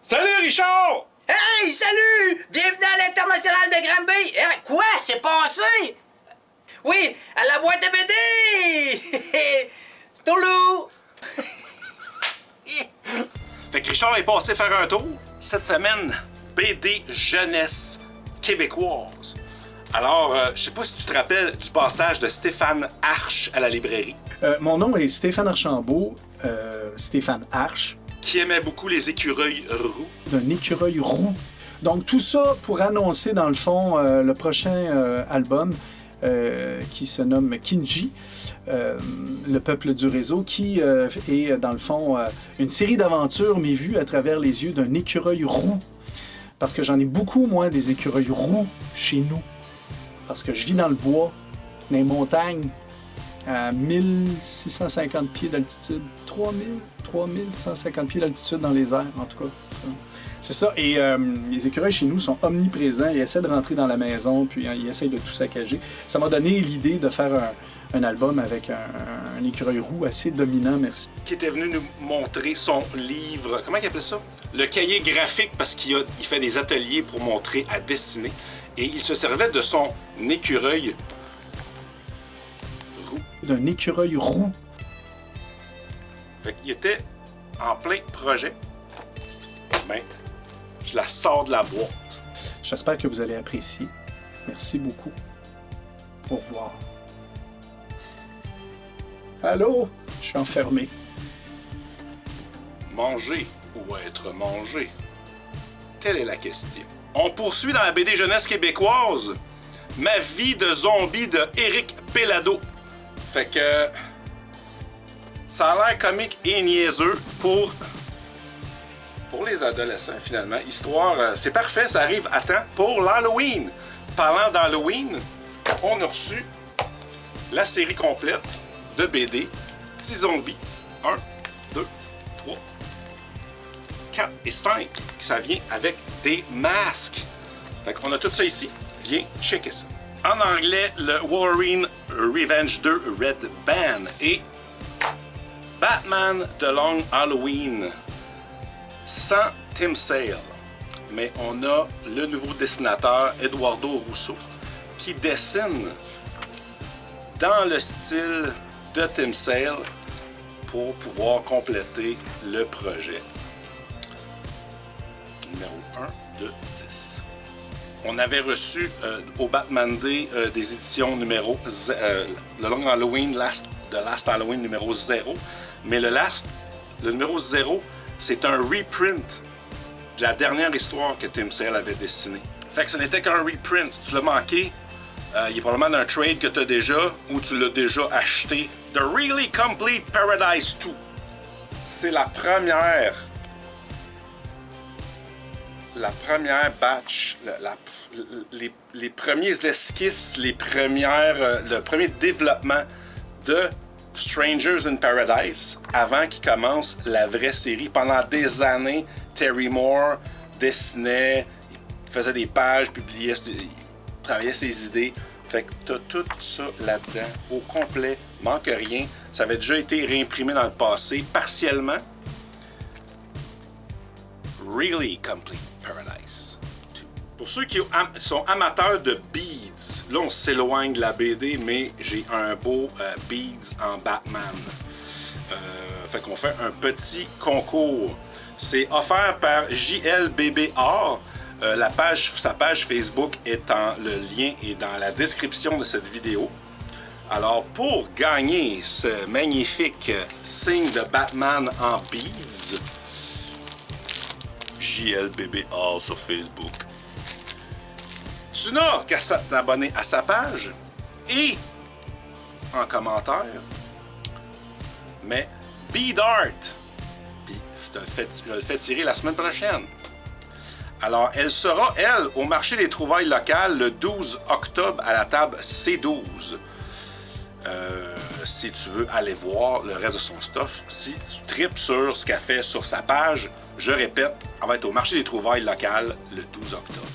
Salut Richard! Hey, salut! Bienvenue à l'International de Granby! Hein, quoi? C'est passé? Oui, à la boîte de BD! C'est au loup! Fait que Richard est passé faire un tour. Cette semaine, BD jeunesse québécoise. Alors, je sais pas si tu te rappelles du passage de Stéphane Arche à la librairie. Mon nom est Stéphane Archambault, Stéphane Arche. Qui aimait beaucoup les écureuils roux. D'un écureuil roux. Donc tout ça pour annoncer dans le fond le prochain album qui se nomme Kinji, le peuple du réseau, qui est dans le fond une série d'aventures mais vues à travers les yeux d'un écureuil roux. Parce que j'en ai beaucoup moins des écureuils roux chez nous. Parce que je vis dans le bois, dans les montagnes, à 1650 pieds d'altitude, 3150 pieds d'altitude dans les airs, en tout cas. C'est ça. Et les écureuils chez nous sont omniprésents. Ils essaient de rentrer dans la maison, puis ils essaient de tout saccager. Ça m'a donné l'idée de faire un album avec un écureuil roux assez dominant, merci. Qui était venu nous montrer son livre, comment il appelait ça? Le cahier graphique, parce qu'il fait des ateliers pour montrer à dessiner. Et il se servait de son écureuil roux. D'un écureuil roux. Fait qu'il était en plein projet. Ben, je la sors de la boîte. J'espère que vous allez apprécier. Merci beaucoup. Au revoir. Allô? Je suis enfermé. Manger ou être mangé? Telle est la question. On poursuit dans la BD jeunesse québécoise Ma vie de zombie de Éric Pellado. Fait que ça a l'air comique et niaiseux pour les adolescents finalement. Histoire, c'est parfait, ça arrive à temps pour l'Halloween. Parlant d'Halloween, on a reçu la série complète de BD Petits Zombies 1, 2, 3, 4 et 5. Ça vient avec des masques. Fait qu'on a tout ça ici. Viens checker ça. En anglais, le Wolverine Revenge 2 Red Band et Batman The Long Halloween sans Tim Sale. Mais on a le nouveau dessinateur Eduardo Russo qui dessine dans le style de Tim Sale pour pouvoir compléter le projet. Numéro 1 de 10. On avait reçu au Batman Day des éditions numéro le Long Halloween, The Last Halloween numéro 0. Mais le numéro 0, c'est un reprint de la dernière histoire que Tim Sale avait dessinée. Fait que ce n'était qu'un reprint. Si tu l'as manqué, il est probablement d'un trade que tu as déjà ou tu l'as déjà acheté. The Really Complete Paradise 2. C'est la première batch, les premiers esquisses, le premier développement de Strangers in Paradise avant qu'il commence la vraie série. Pendant des années, Terry Moore dessinait, il faisait des pages, publiait, il travaillait ses idées. Fait que t'as tout ça là-dedans, au complet, manque rien. Ça avait déjà été réimprimé dans le passé, partiellement. Really Complete Paradise 2. Pour ceux qui sont amateurs de beads, là on s'éloigne de la BD, mais j'ai un beau beads en Batman. Fait qu'on fait un petit concours. C'est offert par JLBBR. Sa page Facebook le lien est dans la description de cette vidéo. Alors pour gagner ce magnifique signe de Batman en beads, JLBBR sur Facebook. Tu n'as qu'à t'abonner à sa page et en commentaire, mais Bead Art. Puis je le fais tirer la semaine prochaine. Alors, elle sera, elle, au marché des trouvailles locales le 12 octobre à la table C12. Si tu veux aller voir le reste de son stuff, si tu tripes sur ce qu'elle fait sur sa page, je répète, elle va être au marché des trouvailles locales le 12 octobre.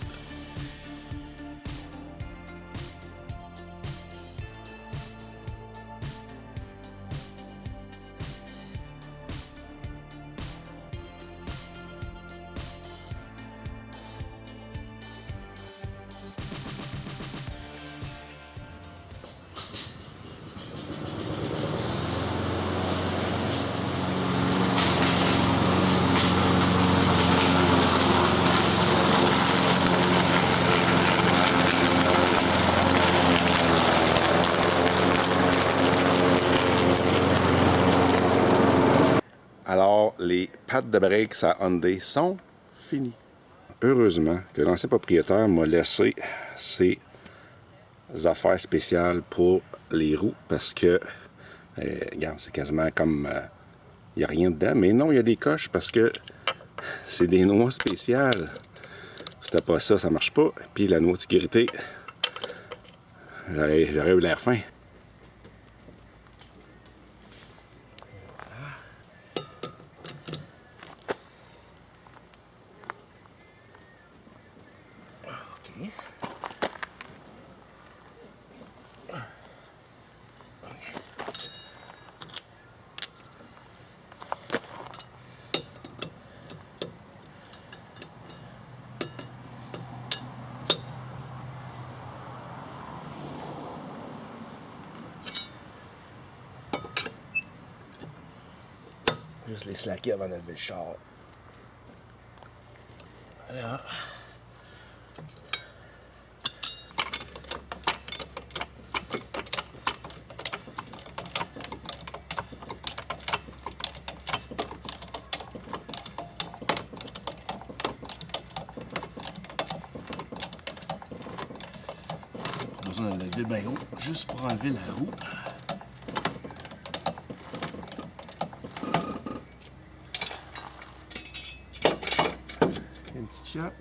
pattes de break sa Hyundai sont finies. Heureusement que l'ancien propriétaire m'a laissé ses affaires spéciales pour les roues parce que, regarde, c'est quasiment comme... il n'y a rien dedans, mais non, il y a des coches parce que c'est des noix spéciales. C'était pas ça, ça marche pas. Puis la noix de sécurité, j'aurais eu l'air fin. Juste les slacker avant d'enlever le char. Voilà. Pas besoin de lever bien haut, juste pour enlever la roue. Une petite shot.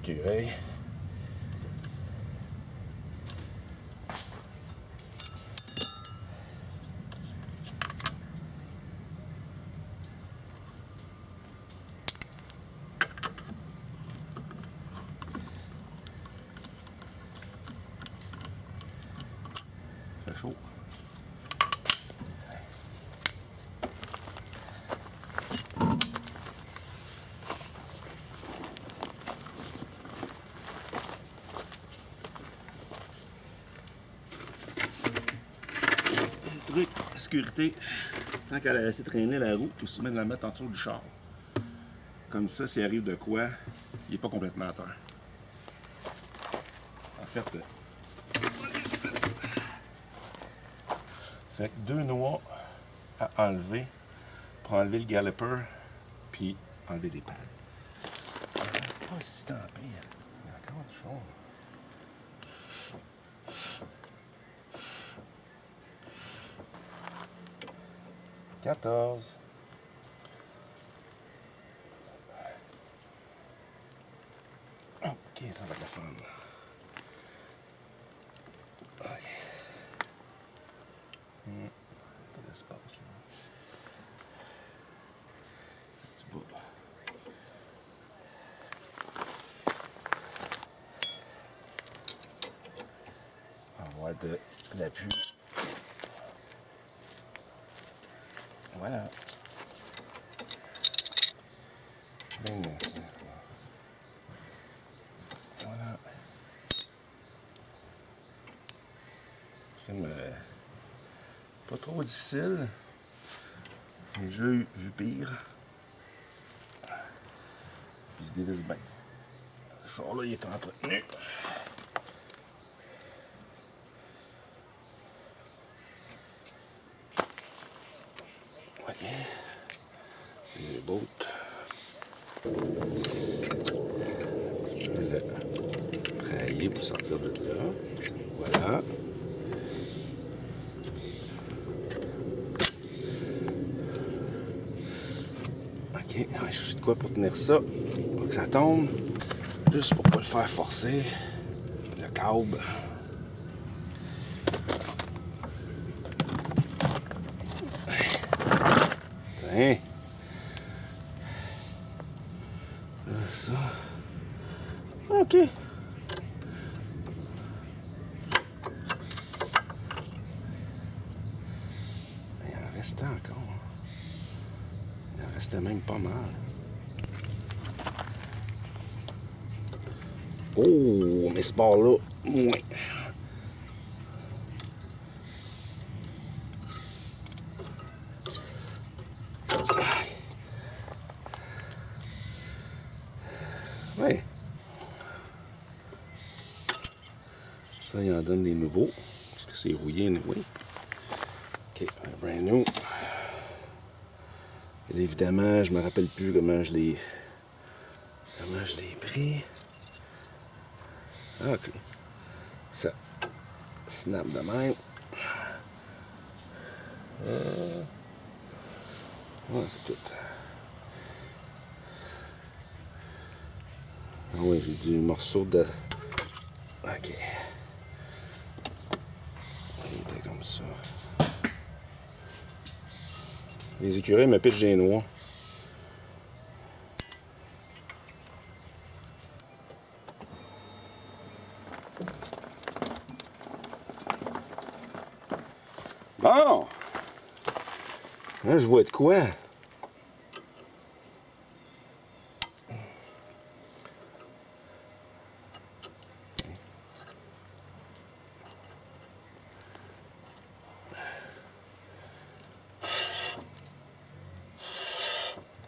Écureuil. C'est chaud. Truc de sécurité, tant qu'elle a laissé traîner la roue, tout se met de la mettre en dessous du char. Comme ça, s'il arrive de quoi, il n'est pas complètement à terre. En fait, fait que 2 noix à enlever pour enlever le galloper puis enlever les pads. Pas si tant pire. Il y a encore du chaud. « 14. » OK, ça va être la fun. OK. Pas d'espace, là. C'est du bas. On va avoir de l'appui. Voilà. Voilà. C'est comme pas trop difficile. Mais j'ai vu pire. Puis il se dévisse bien. Ce char-là, il est entretenu. Les bottes. Le prailler pour sortir de là. Voilà. Ok, on va chercher de quoi pour tenir ça. Pour que ça tombe. Juste pour pas le faire forcer. Le câble. Tiens. Ça. OK. encore. Il en restait même pas mal. Oh, mais ce bord-là, moins. Ouais. Ça, il en donne des nouveaux. Parce que c'est rouillé, oui. OK, un brand new. Et évidemment, je me rappelle plus comment je l'ai pris. Ah, OK. Ça snap de même. Ouais, c'est tout. Ah oui, j'ai du morceau de... OK. Il était comme ça. Les écureuils me pitchent des noix. Bon! Là, je vois de quoi?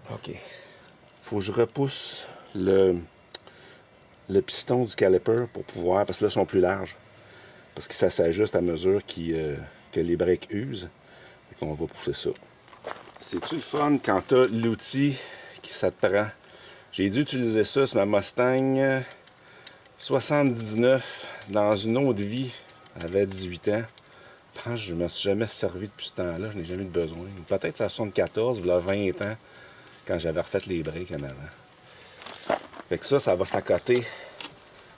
OK. Faut que je repousse le piston du caliper pour pouvoir... Parce que là, ils sont plus larges. Parce que ça s'ajuste à mesure que les breaks usent. Donc, on va pousser ça. C'est-tu le fun quand tu as l'outil que ça te prend? J'ai dû utiliser ça sur ma Mustang 79 dans une autre vie. Elle avait 18 ans. Je pense que je ne me suis jamais servi depuis ce temps-là. Je n'ai jamais eu de besoin. Peut-être ça 74, il y a 20 ans, quand j'avais refait les breaks en avant. Fait que ça va s'accoter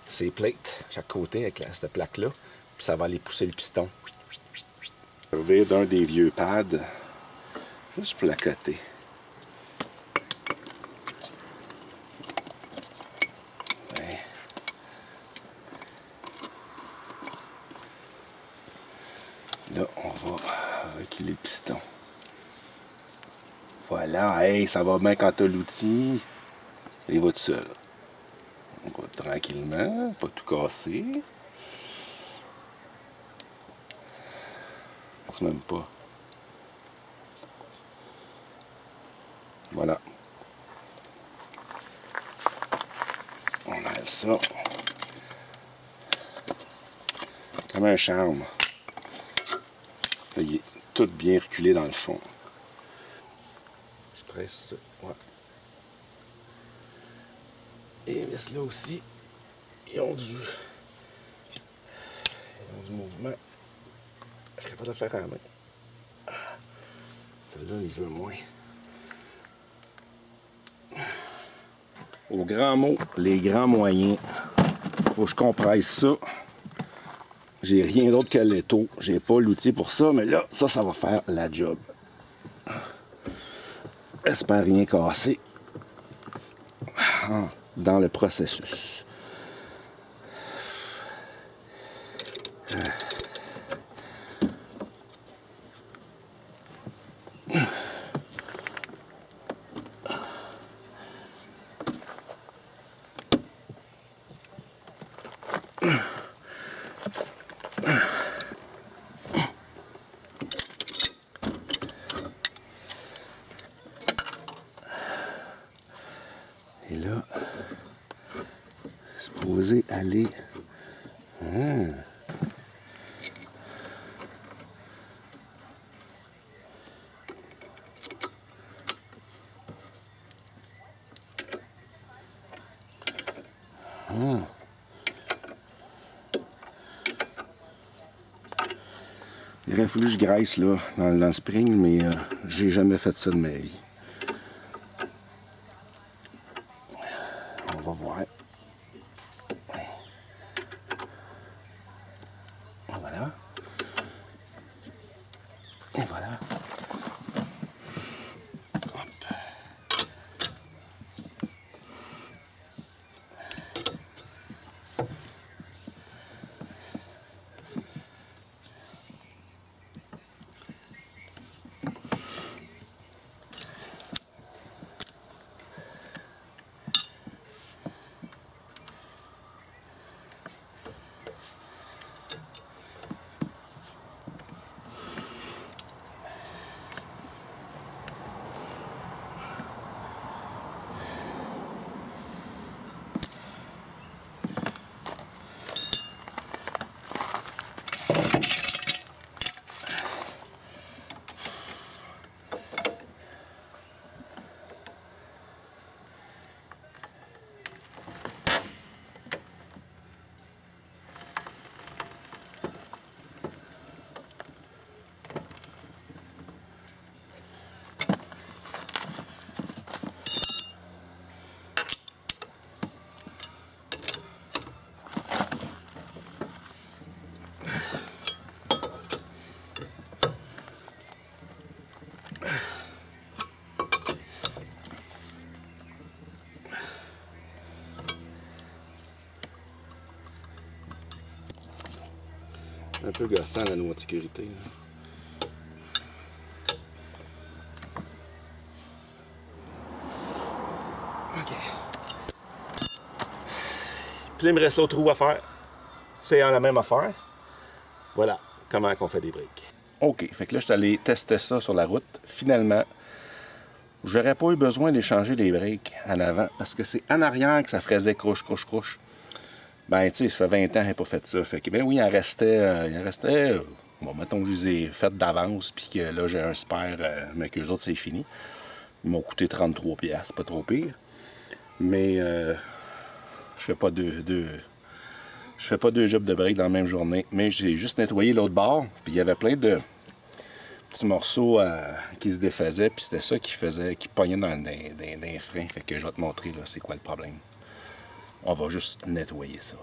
ces plates, chaque côté, avec cette plaque-là. Puis ça va aller pousser le piston. Servir d'un des vieux pads. Juste pour l'accoter. Ouais. Là, on va reculer le piston. Voilà, hey, ça va bien quand t'as l'outil. Il va tout seul. On va tranquillement, pas tout casser. Je pense même pas. Voilà. On enlève ça. Comme un charme. Là, il est tout bien reculé dans le fond. Je presse ça. Ouais. Et les vis là aussi, ils ont du mouvement. Je suis capable de le faire à la main. Celui-là, il veut moins. Au grand mot, les grands moyens. Faut que je compresse ça. J'ai rien d'autre que l'étau. J'ai pas l'outil pour ça, mais là, ça va faire la job. J'espère rien casser dans le processus. Et là, supposé aller... Il aurait fallu que je graisse là, dans le spring, mais j'ai jamais fait ça de ma vie. On va voir. Voilà. Et voilà. Hop. un peu gossant la noix de sécurité. Là. OK. Puis là, il me reste l'autre roue à faire. C'est la même affaire. Voilà comment on fait des briques. OK, fait que là, je suis allé tester ça sur la route. Finalement, j'aurais pas eu besoin d'échanger les briques en avant parce que c'est en arrière que ça faisait croche. Ben, tu sais, ça fait 20 ans que j'ai pas fait ça. Fait que, ben oui, il en restait bon, mettons que je les ai faites d'avance, puis que là, j'ai un spare, mais qu'eux autres, c'est fini. Ils m'ont coûté 33$, c'est pas trop pire. Mais, je fais pas je fais pas deux jobs de briques dans la même journée. Mais j'ai juste nettoyé l'autre bord, puis il y avait plein de petits morceaux qui se défaisaient, puis c'était ça qui pognait dans les freins. Fait que je vais te montrer, là, c'est quoi le problème. On va juste nettoyer ça.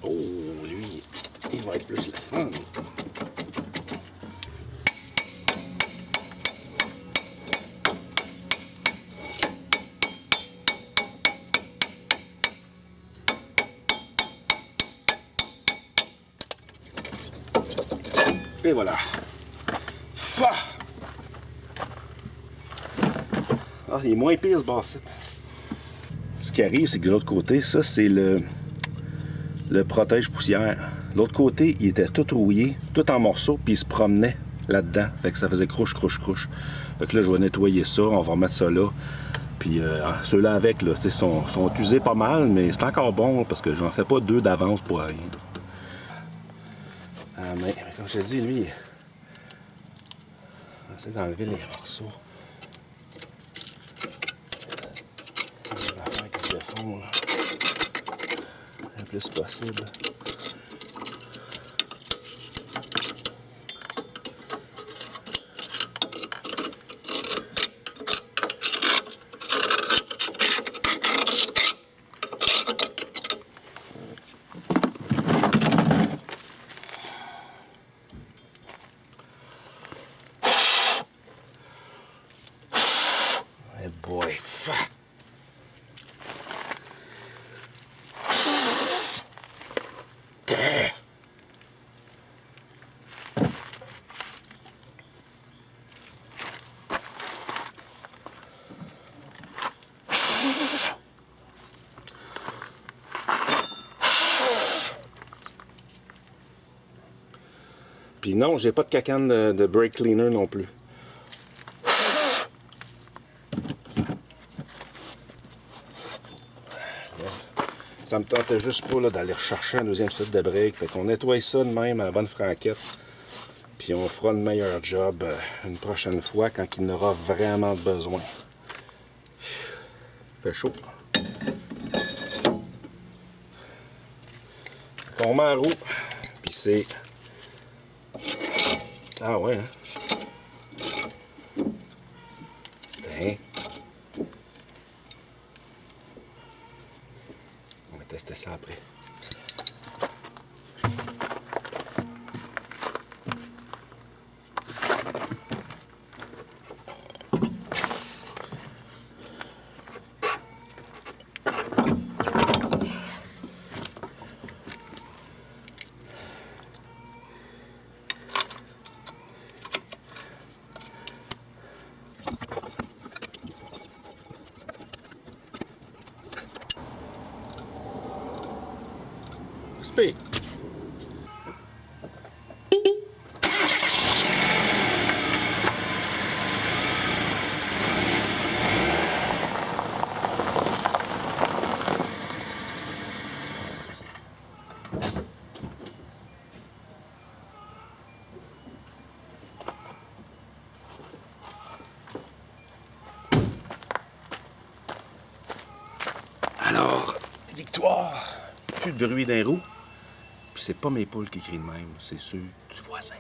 Oh, lui, il va être plus le fun. Et voilà. Ah, il est moins pire ce basset. Ce qui arrive, c'est que de l'autre côté, ça c'est le protège poussière. L'autre côté, il était tout rouillé, tout en morceaux, puis il se promenait là-dedans. Fait que ça faisait croche. Fait que là, je vais nettoyer ça, on va remettre ça là. Puis ceux-là avec, là, sont usés pas mal, mais c'est encore bon parce que j'en fais pas deux d'avance pour rien. Ah, mais comme je te dis, lui, on va essayer d'enlever les morceaux. Les affaires qui se défont, là, le plus possible. Hey boy. Puis non, j'ai pas de cacane de brake cleaner non plus. Ça me tentait juste pas d'aller rechercher un deuxième set de break. Fait qu'on nettoie ça de même à la bonne franquette. Puis on fera le meilleur job une prochaine fois quand il n'aura vraiment besoin. Fait chaud. On met en roue. Puis c'est... Ah ouais, hein? Ben. On va tester ça après. Speed. Alors, victoire. Plus de bruit d'un roue. Puis c'est pas mes poules qui crient de même, c'est ceux du voisin.